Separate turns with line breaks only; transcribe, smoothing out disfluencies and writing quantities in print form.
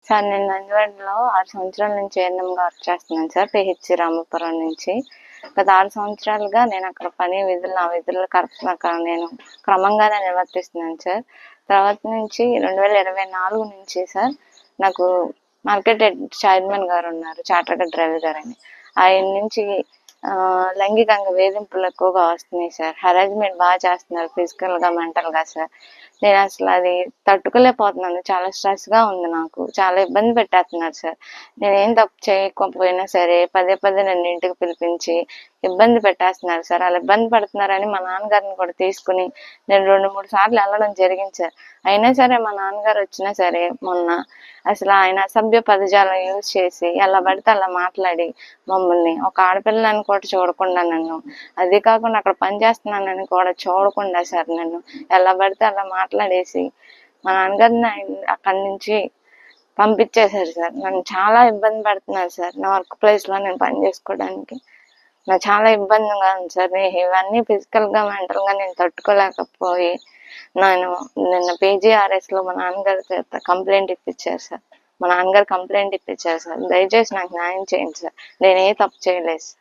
Sir నేను నందివాడలో 6 సంవత్సరాల నుంచి ఏఎన్ఎంగా వర్క్ చేస్తున్నాను సార్. పిహెచ్సి రామాపురం నుంచి. గత 6 సంవత్సరాలుగా నేను అక్కడ నా విధులు అక్కడ నేను క్రమంగానే నిర్వర్తిస్తున్నాను సార్. తర్వాత నుంచి 2024 నుంచి సార్ నాకు మార్కెట్ హెడ్ చైర్మన్ గారు ఉన్నారు, చార్టర్డ్ డ్రైవర్ గారని. ఆయన నుంచి లైంగికంగా వేధింపులు ఎక్కువగా వస్తున్నాయి సార్. హెరాస్మెంట్ బాగా చేస్తున్నారు, ఫిజికల్గా మెంటల్గా సార్. నేను అసలు అది తట్టుకోలేకపోతున్నాను. చాలా స్ట్రెస్గా ఉంది నాకు. చాలా ఇబ్బంది పెట్టేస్తున్నారు సార్. నేనేం తప్పు చేయకపోయినా సరే పదే పదే నన్ను ఇంటికి పిలిపించి ఇబ్బంది పెట్టేస్తున్నారు సార్. అలా ఇబ్బంది పడుతున్నారని మా నాన్నగారిని కూడా తీసుకుని నేను 2-3 సార్లు వెళ్ళడం జరిగింది సార్. అయినా సరే మా నాన్నగారు వచ్చినా సరే మొన్న అసలు ఆయన అసభ్య పదజాలం యూజ్ చేసి ఎలా పడితే అలా మాట్లాడి మమ్మల్ని ఒక ఆడపిల్లని కూడా చూడకుండా నన్ను, అది కాకుండా అక్కడ పని చేస్తున్నానని కూడా చూడకుండా సార్ నన్ను ఎలా పడితే అలా మాట్లాడేసి మా నాన్నగారిని అక్కడి నుంచి పంపించేశారు సార్. నన్ను చాలా ఇబ్బంది పడుతున్నారు సార్. నా వర్క్ ప్లేస్లో నేను పని చేసుకోవడానికి నాకు చాలా ఇబ్బందిగా ఉంది సార్. ఇవన్నీ ఫిజికల్గా మెంటల్గా నేను తట్టుకోలేకపోయి నేను నిన్న పీజీఆర్ఎస్లో మా నాన్నగారి చేత కంప్లైంట్ ఇప్పించారు సార్. మా నాన్నగారు కంప్లైంట్ ఇప్పించారు సార్. దయచేసి నాకు న్యాయం చేయండి సార్. నేను ఏ తప్పు చేయలేదు సార్.